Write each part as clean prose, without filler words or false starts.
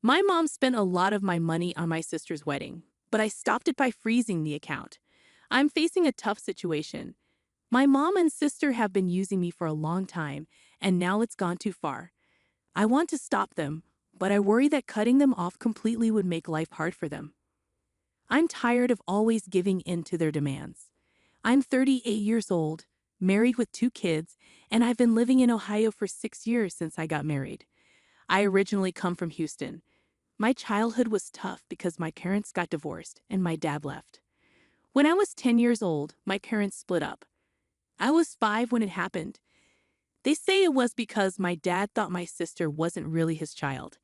My mom spent a lot of my money on my sister's wedding, but I stopped it by freezing the account. I'm facing a tough situation. My mom and sister have been using me for a long time, and now it's gone too far. I want to stop them, but I worry that cutting them off completely would make life hard for them. I'm tired of always giving in to their demands. I'm 38 years old, married with 2 kids, and I've been living in Ohio for 6 years since I got married. I originally come from Houston. My childhood was tough because my parents got divorced and my dad left. When I was 10 years old, my parents split up. I was 5 when it happened. They say it was because my dad thought my sister wasn't really his child.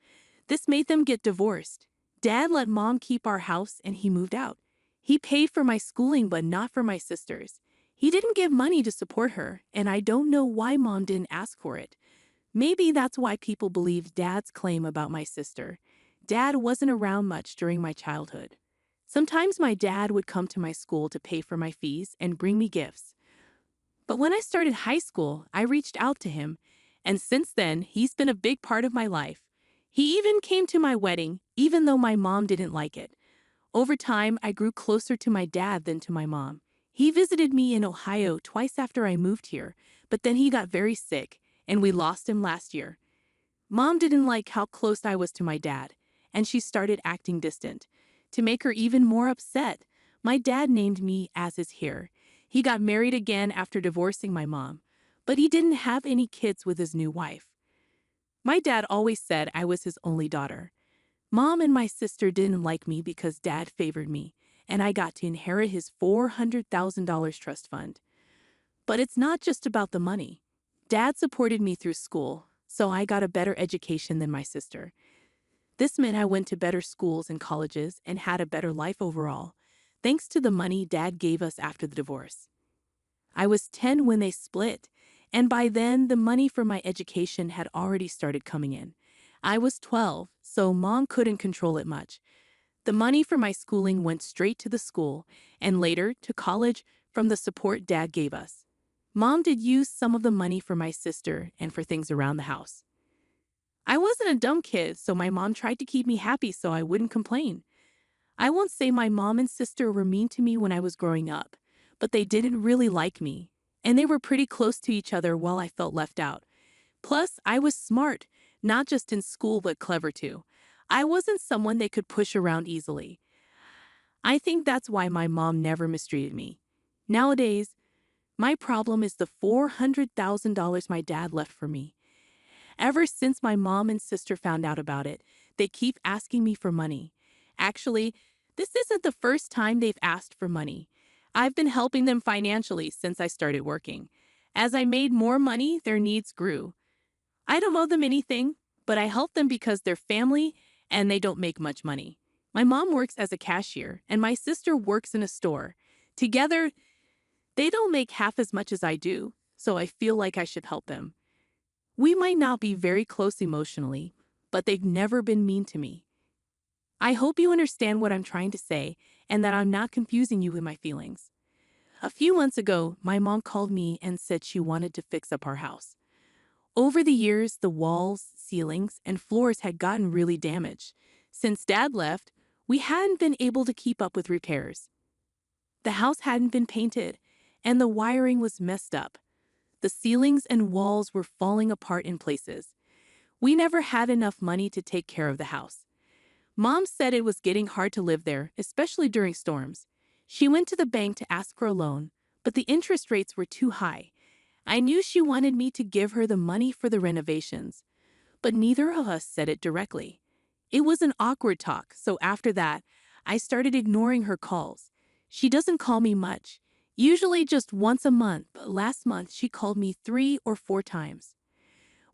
This made them get divorced. Dad let mom keep our house and he moved out. He paid for my schooling but not for my sister's. He didn't give money to support her, and I don't know why mom didn't ask for it. Maybe that's why people believe dad's claim about my sister. Dad wasn't around much during my childhood. Sometimes my dad would come to my school to pay for my fees and bring me gifts. But when I started high school, I reached out to him, and since then, he's been a big part of my life. He even came to my wedding, even though my mom didn't like it. Over time, I grew closer to my dad than to my mom. He visited me in Ohio twice after I moved here, but then he got very sick, and we lost him last year. Mom didn't like how close I was to my dad, and she started acting distant. To make her even more upset, my dad named me as his heir. He got married again after divorcing my mom, but he didn't have any kids with his new wife. My dad always said I was his only daughter. Mom and my sister didn't like me because dad favored me, and I got to inherit his $400,000 trust fund. But it's not just about the money. Dad supported me through school, so I got a better education than my sister. This meant I went to better schools and colleges and had a better life overall, thanks to the money Dad gave us after the divorce. I was 10 when they split, and by then the money for my education had already started coming in. I was 12, so Mom couldn't control it much. The money for my schooling went straight to the school, and later to college from the support Dad gave us. Mom did use some of the money for my sister and for things around the house. I wasn't a dumb kid, so my mom tried to keep me happy so I wouldn't complain. I won't say my mom and sister were mean to me when I was growing up, but they didn't really like me, and they were pretty close to each other while I felt left out. Plus, I was smart, not just in school but clever too. I wasn't someone they could push around easily. I think that's why my mom never mistreated me. Nowadays, my problem is the $400,000 my dad left for me. Ever since my mom and sister found out about it, they keep asking me for money. Actually, this isn't the first time they've asked for money. I've been helping them financially since I started working. As I made more money, their needs grew. I don't owe them anything, but I help them because they're family and they don't make much money. My mom works as a cashier and my sister works in a store. Together, they don't make half as much as I do, so I feel like I should help them. We might not be very close emotionally, but they've never been mean to me. I hope you understand what I'm trying to say and that I'm not confusing you with my feelings. A few months ago, my mom called me and said she wanted to fix up our house. Over the years, the walls, ceilings, and floors had gotten really damaged. Since Dad left, we hadn't been able to keep up with repairs. The house hadn't been painted, and the wiring was messed up. The ceilings and walls were falling apart in places. We never had enough money to take care of the house. Mom said it was getting hard to live there, especially during storms. She went to the bank to ask for a loan, but the interest rates were too high. I knew she wanted me to give her the money for the renovations, but neither of us said it directly. It was an awkward talk, so after that, I started ignoring her calls. She doesn't call me much, usually just once a month, but last month she called me 3 or 4 times.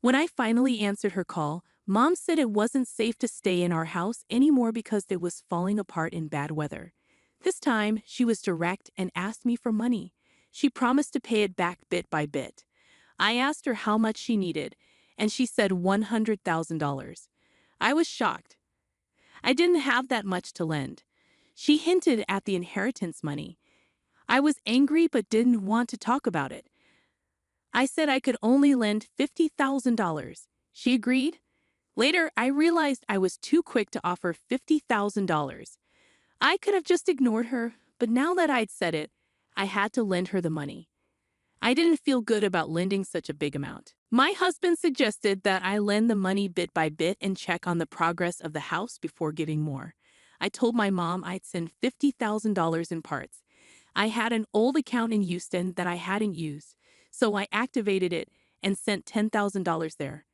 When I finally answered her call, Mom said it wasn't safe to stay in our house anymore because it was falling apart in bad weather. This time, she was direct and asked me for money. She promised to pay it back bit by bit. I asked her how much she needed, and she said $100,000. I was shocked. I didn't have that much to lend. She hinted at the inheritance money. I was angry but didn't want to talk about it. I said I could only lend $50,000. She agreed. Later, I realized I was too quick to offer $50,000. I could have just ignored her, but now that I'd said it, I had to lend her the money. I didn't feel good about lending such a big amount. My husband suggested that I lend the money bit by bit and check on the progress of the house before giving more. I told my mom I'd send $50,000 in parts. I had an old account in Houston that I hadn't used, so I activated it and sent $10,000 there.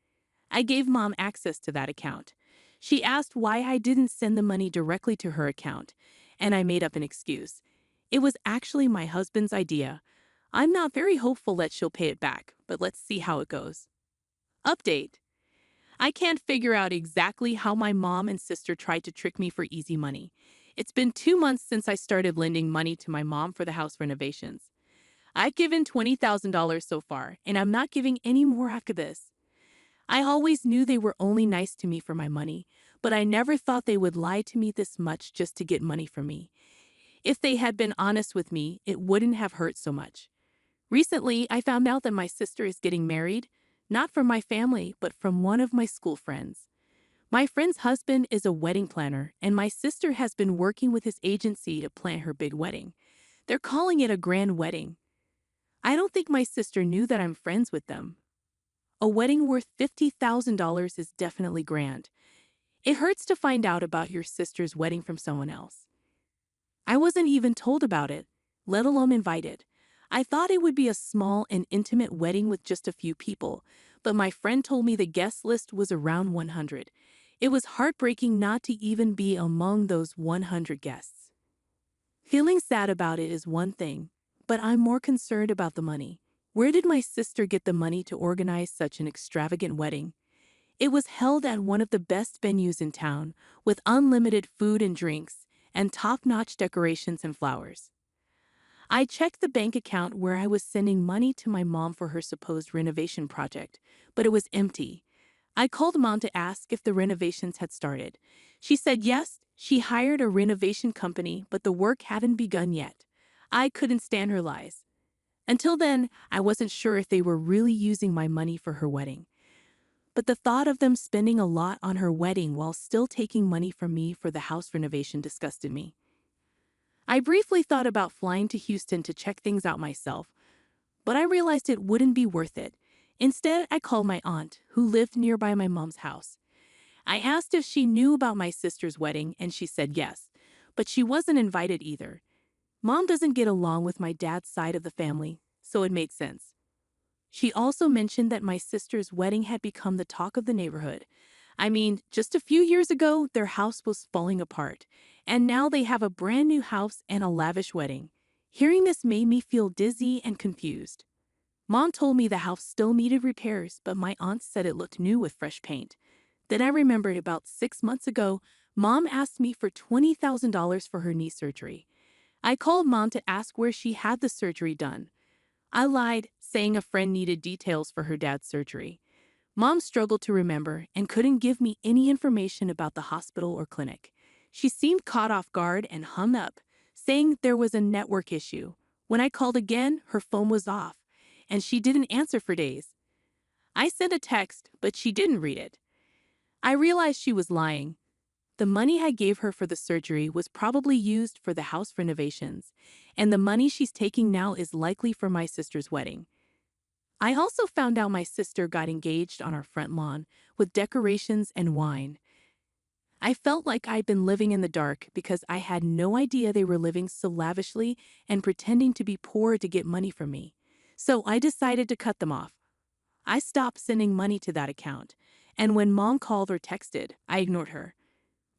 I gave Mom access to that account. She asked why I didn't send the money directly to her account, and I made up an excuse. It was actually my husband's idea. I'm not very hopeful that she'll pay it back, but let's see how it goes. Update. I can't figure out exactly how my mom and sister tried to trick me for easy money. It's been 2 months since I started lending money to my mom for the house renovations. I've given $20,000 so far, and I'm not giving any more after this. I always knew they were only nice to me for my money, but I never thought they would lie to me this much just to get money from me. If they had been honest with me, it wouldn't have hurt so much. Recently, I found out that my sister is getting married, not from my family, but from one of my school friends. My friend's husband is a wedding planner, and my sister has been working with his agency to plan her big wedding. They're calling it a grand wedding. I don't think my sister knew that I'm friends with them. A wedding worth $50,000 is definitely grand. It hurts to find out about your sister's wedding from someone else. I wasn't even told about it, let alone invited. I thought it would be a small and intimate wedding with just a few people, but my friend told me the guest list was around 100. It was heartbreaking not to even be among those 100 guests. Feeling sad about it is one thing, but I'm more concerned about the money. Where did my sister get the money to organize such an extravagant wedding? It was held at one of the best venues in town, with unlimited food and drinks, and top-notch decorations and flowers. I checked the bank account where I was sending money to my mom for her supposed renovation project, but it was empty. I called Mom to ask if the renovations had started. She said yes, she hired a renovation company, but the work hadn't begun yet. I couldn't stand her lies. Until then, I wasn't sure if they were really using my money for her wedding. But the thought of them spending a lot on her wedding while still taking money from me for the house renovation disgusted me. I briefly thought about flying to Houston to check things out myself, but I realized it wouldn't be worth it. Instead, I called my aunt, who lived nearby my mom's house. I asked if she knew about my sister's wedding, and she said yes, but she wasn't invited either. Mom doesn't get along with my dad's side of the family, so it made sense. She also mentioned that my sister's wedding had become the talk of the neighborhood. I mean, just a few years ago, their house was falling apart, and now they have a brand new house and a lavish wedding. Hearing this made me feel dizzy and confused. Mom told me the house still needed repairs, but my aunt said it looked new with fresh paint. Then I remembered about 6 months ago, Mom asked me for $20,000 for her knee surgery. I called Mom to ask where she had the surgery done. I lied, saying a friend needed details for her dad's surgery. Mom struggled to remember and couldn't give me any information about the hospital or clinic. She seemed caught off guard and hung up, saying there was a network issue. When I called again, her phone was off, and she didn't answer for days. I sent a text, but she didn't read it. I realized she was lying. The money I gave her for the surgery was probably used for the house renovations, and the money she's taking now is likely for my sister's wedding. I also found out my sister got engaged on our front lawn with decorations and wine. I felt like I'd been living in the dark because I had no idea they were living so lavishly and pretending to be poor to get money from me. So I decided to cut them off. I stopped sending money to that account, and when Mom called or texted, I ignored her.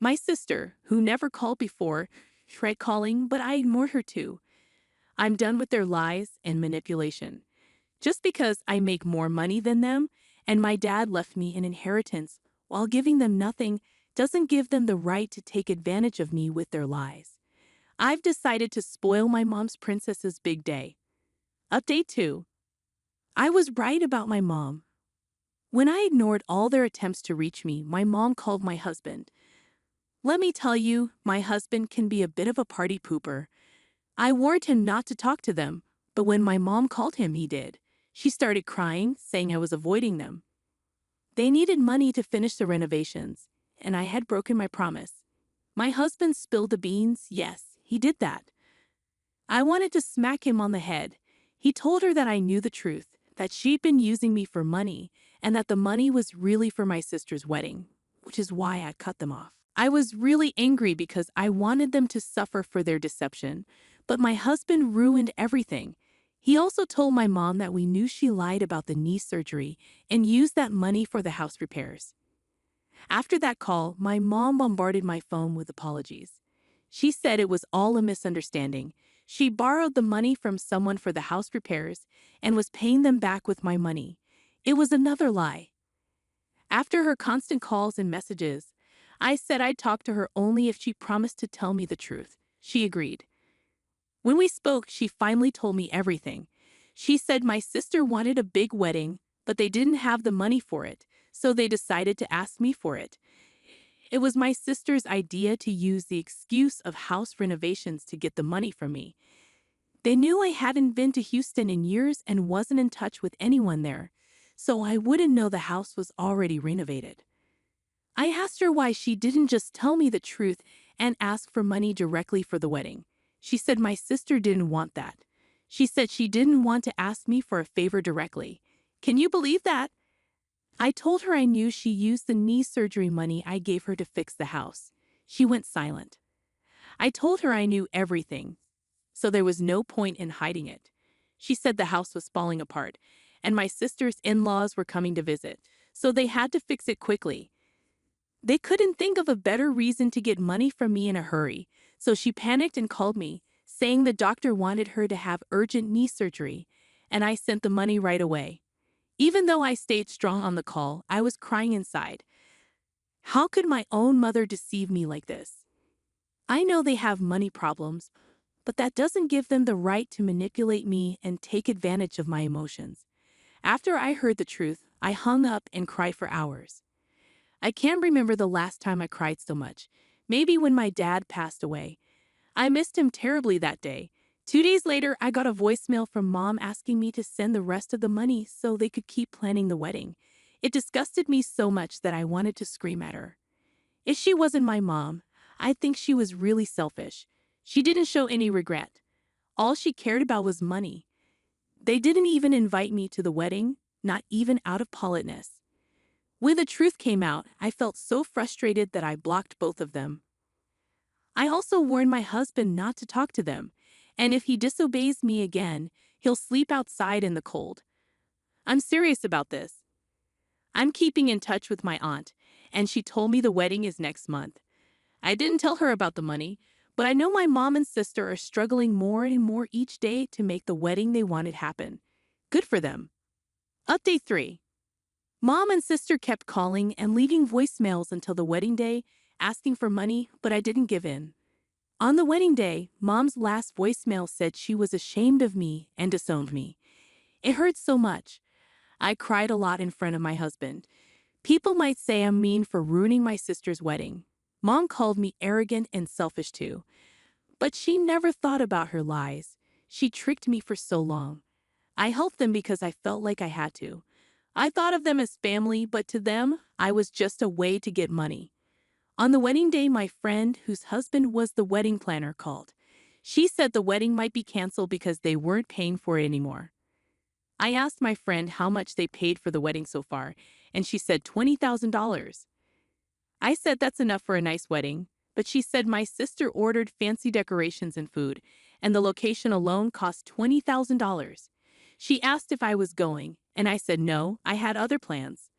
My sister, who never called before, tried calling, but I ignored her too. I'm done with their lies and manipulation. Just because I make more money than them, and my dad left me an inheritance while giving them nothing, doesn't give them the right to take advantage of me with their lies. I've decided to spoil my mom's princess's big day. Update 2. I was right about my mom. When I ignored all their attempts to reach me, my mom called my husband. Let me tell you, my husband can be a bit of a party pooper. I warned him not to talk to them, but when my mom called him, he did. She started crying, saying I was avoiding them. They needed money to finish the renovations, and I had broken my promise. My husband spilled the beans. Yes, he did that. I wanted to smack him on the head. He told her that I knew the truth, that she'd been using me for money, and that the money was really for my sister's wedding, which is why I cut them off. I was really angry because I wanted them to suffer for their deception, but my husband ruined everything. He also told my mom that we knew she lied about the knee surgery and used that money for the house repairs. After that call, my mom bombarded my phone with apologies. She said it was all a misunderstanding. She borrowed the money from someone for the house repairs and was paying them back with my money. It was another lie. After her constant calls and messages, I said I'd talk to her only if she promised to tell me the truth. She agreed. When we spoke, she finally told me everything. She said my sister wanted a big wedding, but they didn't have the money for it, so they decided to ask me for it. It was my sister's idea to use the excuse of house renovations to get the money from me. They knew I hadn't been to Houston in years and wasn't in touch with anyone there, so I wouldn't know the house was already renovated. I asked her why she didn't just tell me the truth and ask for money directly for the wedding. She said my sister didn't want that. She said she didn't want to ask me for a favor directly. Can you believe that? I told her I knew she used the knee surgery money I gave her to fix the house. She went silent. I told her I knew everything, so there was no point in hiding it. She said the house was falling apart, and my sister's in-laws were coming to visit, so they had to fix it quickly. They couldn't think of a better reason to get money from me in a hurry, so she panicked and called me, saying the doctor wanted her to have urgent knee surgery, and I sent the money right away. Even though I stayed strong on the call, I was crying inside. How could my own mother deceive me like this? I know they have money problems, but that doesn't give them the right to manipulate me and take advantage of my emotions. After I heard the truth, I hung up and cried for hours. I can't remember the last time I cried so much. Maybe when my dad passed away. I missed him terribly that day. 2 days later, I got a voicemail from Mom asking me to send the rest of the money so they could keep planning the wedding. It disgusted me so much that I wanted to scream at her. If she wasn't my mom, I think she was really selfish. She didn't show any regret. All she cared about was money. They didn't even invite me to the wedding, not even out of politeness. When the truth came out, I felt so frustrated that I blocked both of them. I also warned my husband not to talk to them, and if he disobeys me again, he'll sleep outside in the cold. I'm serious about this. I'm keeping in touch with my aunt, and she told me the wedding is next month. I didn't tell her about the money, but I know my mom and sister are struggling more and more each day to make the wedding they wanted happen. Good for them. Update 3. Mom and sister kept calling and leaving voicemails until the wedding day, asking for money, but I didn't give in. On the wedding day, Mom's last voicemail said she was ashamed of me and disowned me. It hurt so much. I cried a lot in front of my husband. People might say I'm mean for ruining my sister's wedding. Mom called me arrogant and selfish too. But she never thought about her lies. She tricked me for so long. I helped them because I felt like I had to. I thought of them as family, but to them, I was just a way to get money. On the wedding day, my friend, whose husband was the wedding planner, called. She said the wedding might be canceled because they weren't paying for it anymore. I asked my friend how much they paid for the wedding so far, and she said $20,000. I said that's enough for a nice wedding, but she said my sister ordered fancy decorations and food, and the location alone cost $20,000. She asked if I was going, and I said no, I had other plans.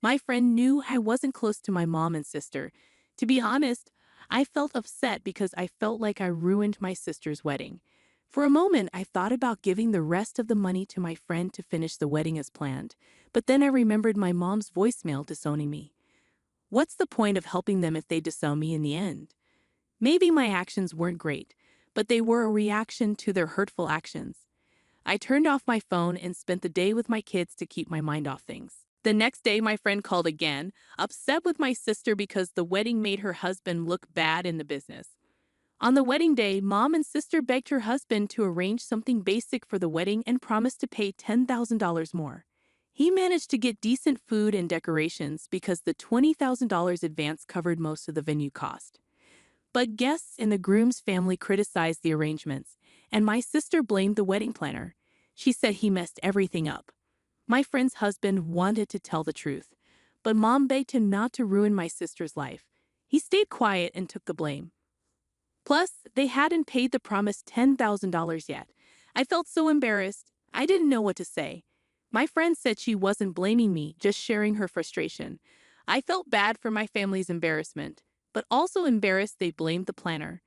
My friend knew I wasn't close to my mom and sister. To be honest, I felt upset because I felt like I ruined my sister's wedding. For a moment, I thought about giving the rest of the money to my friend to finish the wedding as planned, but then I remembered my mom's voicemail disowning me. What's the point of helping them if they disown me in the end? Maybe my actions weren't great, but they were a reaction to their hurtful actions. I turned off my phone and spent the day with my kids to keep my mind off things. The next day, my friend called again, upset with my sister because the wedding made her husband look bad in the business. On the wedding day, Mom and sister begged her husband to arrange something basic for the wedding and promised to pay $10,000 more. He managed to get decent food and decorations because the $20,000 advance covered most of the venue cost. But guests and the groom's family criticized the arrangements, and my sister blamed the wedding planner. She said he messed everything up. My friend's husband wanted to tell the truth, but Mom begged him not to ruin my sister's life. He stayed quiet and took the blame. Plus, they hadn't paid the promised $10,000 yet. I felt so embarrassed. I didn't know what to say. My friend said she wasn't blaming me, just sharing her frustration. I felt bad for my family's embarrassment, but also embarrassed they blamed the planner.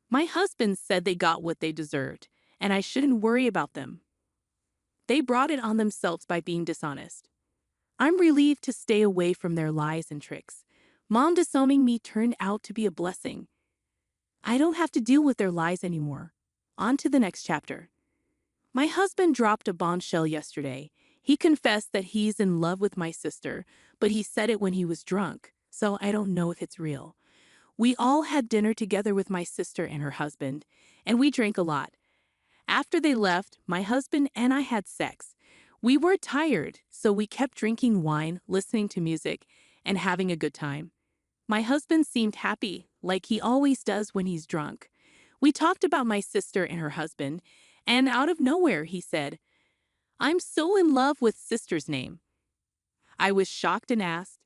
My husband said they got what they deserved, and I shouldn't worry about them. They brought it on themselves by being dishonest. I'm relieved to stay away from their lies and tricks. Mom disowning me turned out to be a blessing. I don't have to deal with their lies anymore. On to the next chapter. My husband dropped a bombshell yesterday. He confessed that he's in love with my sister, but he said it when he was drunk, so I don't know if it's real. We all had dinner together with my sister and her husband, and we drank a lot. After they left, my husband and I had sex. We were tired, so we kept drinking wine, listening to music, and having a good time. My husband seemed happy, like he always does when he's drunk. We talked about my sister and her husband, and out of nowhere he said, "I'm so in love with sister's name." I was shocked and asked,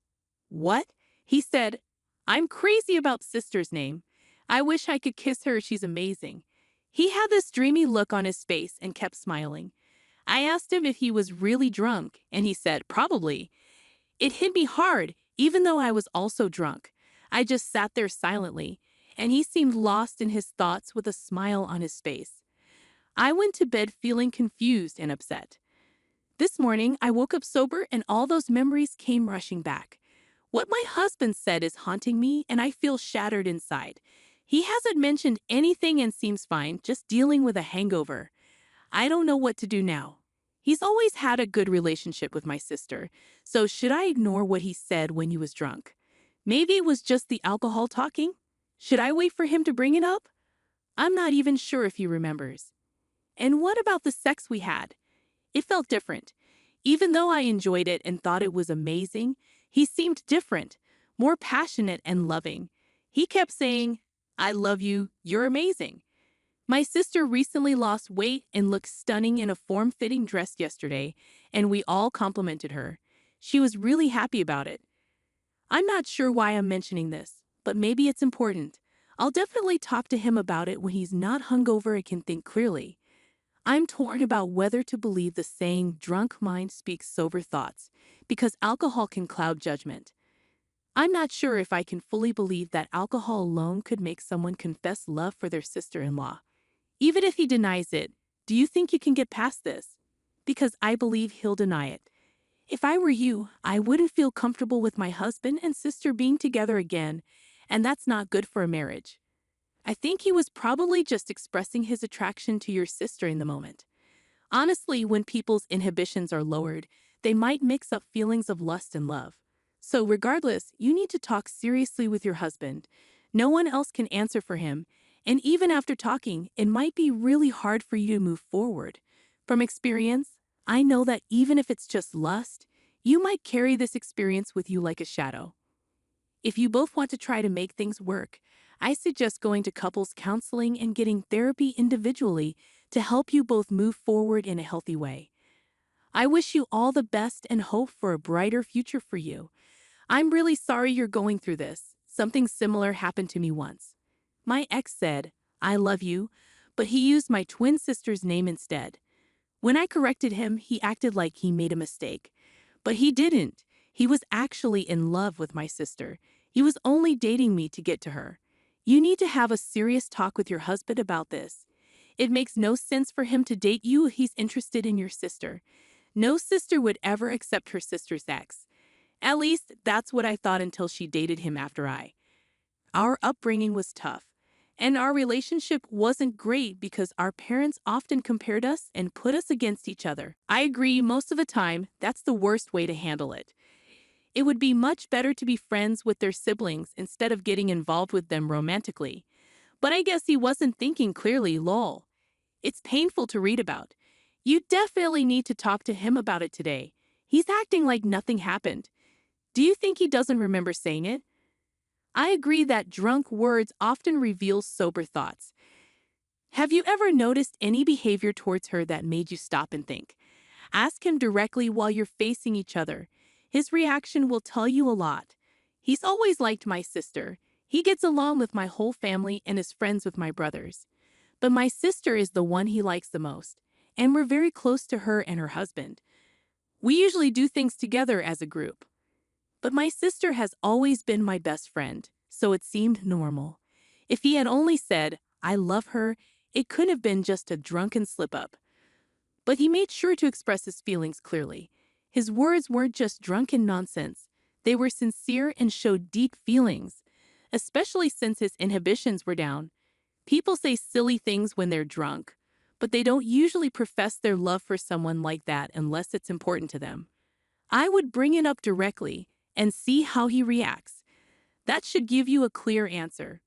"What?" He said, "I'm crazy about sister's name. I wish I could kiss her, she's amazing." He had this dreamy look on his face and kept smiling. I asked him if he was really drunk, and he said, "Probably." It hit me hard, even though I was also drunk. I just sat there silently, and he seemed lost in his thoughts with a smile on his face. I went to bed feeling confused and upset. This morning, I woke up sober and all those memories came rushing back. What my husband said is haunting me, and I feel shattered inside. He hasn't mentioned anything and seems fine, just dealing with a hangover. I don't know what to do now. He's always had a good relationship with my sister, so should I ignore what he said when he was drunk? Maybe it was just the alcohol talking? Should I wait for him to bring it up? I'm not even sure if he remembers. And what about the sex we had? It felt different. Even though I enjoyed it and thought it was amazing, he seemed different, more passionate and loving. He kept saying, "I love you, you're amazing." My sister recently lost weight and looked stunning in a form-fitting dress yesterday, and we all complimented her. She was really happy about it. I'm not sure why I'm mentioning this, but maybe it's important. I'll definitely talk to him about it when he's not hungover and can think clearly. I'm torn about whether to believe the saying, "drunk mind speaks sober thoughts," because alcohol can cloud judgment. I'm not sure if I can fully believe that alcohol alone could make someone confess love for their sister-in-law. Even if he denies it, do you think you can get past this? Because I believe he'll deny it. If I were you, I wouldn't feel comfortable with my husband and sister being together again, and that's not good for a marriage. I think he was probably just expressing his attraction to your sister in the moment. Honestly, when people's inhibitions are lowered, they might mix up feelings of lust and love. So regardless, you need to talk seriously with your husband. No one else can answer for him, and even after talking, it might be really hard for you to move forward. From experience, I know that even if it's just lust, you might carry this experience with you like a shadow. If you both want to try to make things work, I suggest going to couples counseling and getting therapy individually to help you both move forward in a healthy way. I wish you all the best and hope for a brighter future for you. I'm really sorry you're going through this. Something similar happened to me once. My ex said, "I love you," but he used my twin sister's name instead. When I corrected him, he acted like he made a mistake. But he didn't. He was actually in love with my sister. He was only dating me to get to her. You need to have a serious talk with your husband about this. It makes no sense for him to date you if he's interested in your sister. No sister would ever accept her sister's ex. At least, that's what I thought until she dated him after I. Our upbringing was tough, and our relationship wasn't great because our parents often compared us and put us against each other. I agree, most of the time, that's the worst way to handle it. It would be much better to be friends with their siblings instead of getting involved with them romantically. But I guess he wasn't thinking clearly, lol. It's painful to read about. You definitely need to talk to him about it today. He's acting like nothing happened. Do you think he doesn't remember saying it? I agree that drunk words often reveal sober thoughts. Have you ever noticed any behavior towards her that made you stop and think? Ask him directly while you're facing each other. His reaction will tell you a lot. He's always liked my sister. He gets along with my whole family and is friends with my brothers. But my sister is the one he likes the most, and we're very close to her and her husband. We usually do things together as a group. But my sister has always been my best friend, so it seemed normal. If he had only said, "I love her," it could have been just a drunken slip-up. But he made sure to express his feelings clearly. His words weren't just drunken nonsense. They were sincere and showed deep feelings, especially since his inhibitions were down. People say silly things when they're drunk, but they don't usually profess their love for someone like that unless it's important to them. I would bring it up directly and see how he reacts. That should give you a clear answer.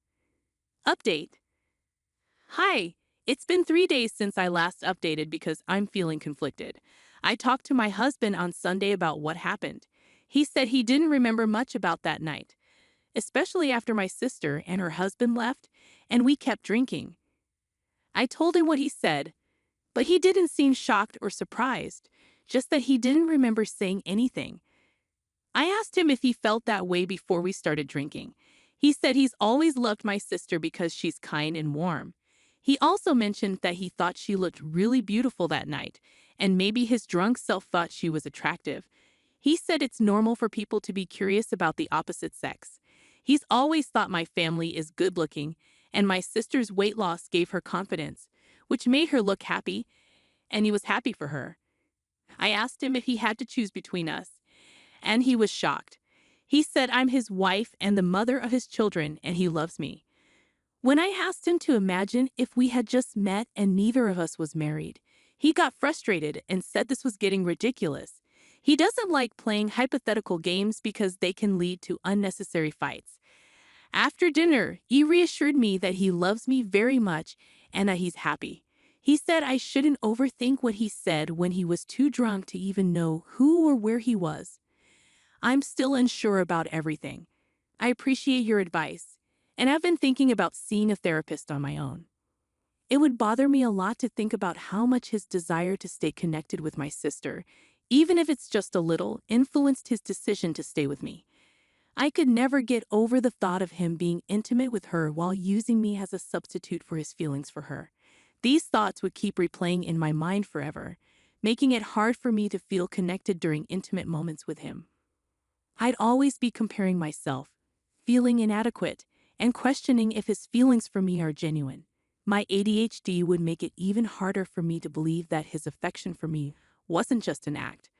Update. Hi, it's been 3 days since I last updated because I'm feeling conflicted. I talked to my husband on Sunday about what happened. He said he didn't remember much about that night, especially after my sister and her husband left and we kept drinking. I told him what he said, but he didn't seem shocked or surprised, just that he didn't remember saying anything. I asked him if he felt that way before we started drinking. He said he's always loved my sister because she's kind and warm. He also mentioned that he thought she looked really beautiful that night, and maybe his drunk self thought she was attractive. He said it's normal for people to be curious about the opposite sex. He's always thought my family is good looking, and my sister's weight loss gave her confidence, which made her look happy, and he was happy for her. I asked him if he had to choose between us, and he was shocked. He said I'm his wife and the mother of his children, and he loves me. When I asked him to imagine if we had just met and neither of us was married, he got frustrated and said this was getting ridiculous. He doesn't like playing hypothetical games because they can lead to unnecessary fights. After dinner, he reassured me that he loves me very much and that he's happy. He said I shouldn't overthink what he said when he was too drunk to even know who or where he was. I'm still unsure about everything. I appreciate your advice, and I've been thinking about seeing a therapist on my own. It would bother me a lot to think about how much his desire to stay connected with my sister, even if it's just a little, influenced his decision to stay with me. I could never get over the thought of him being intimate with her while using me as a substitute for his feelings for her. These thoughts would keep replaying in my mind forever, making it hard for me to feel connected during intimate moments with him. I'd always be comparing myself, feeling inadequate, and questioning if his feelings for me are genuine. My ADHD would make it even harder for me to believe that his affection for me wasn't just an act.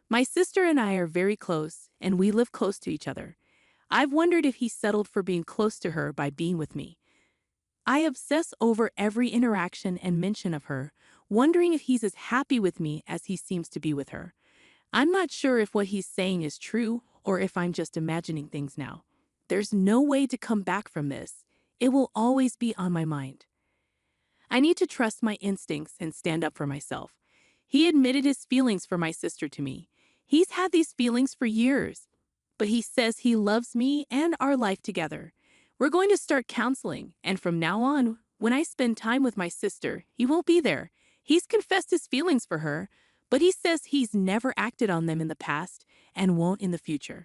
My sister and I are very close, and we live close to each other. I've wondered if he settled for being close to her by being with me. I obsess over every interaction and mention of her, wondering if he's as happy with me as he seems to be with her. I'm not sure if what he's saying is true or if I'm just imagining things now. There's no way to come back from this. It will always be on my mind. I need to trust my instincts and stand up for myself. He admitted his feelings for my sister to me. He's had these feelings for years, but he says he loves me and our life together. We're going to start counseling, and from now on, when I spend time with my sister, he won't be there. He's confessed his feelings for her, but he says he's never acted on them in the past and won't in the future.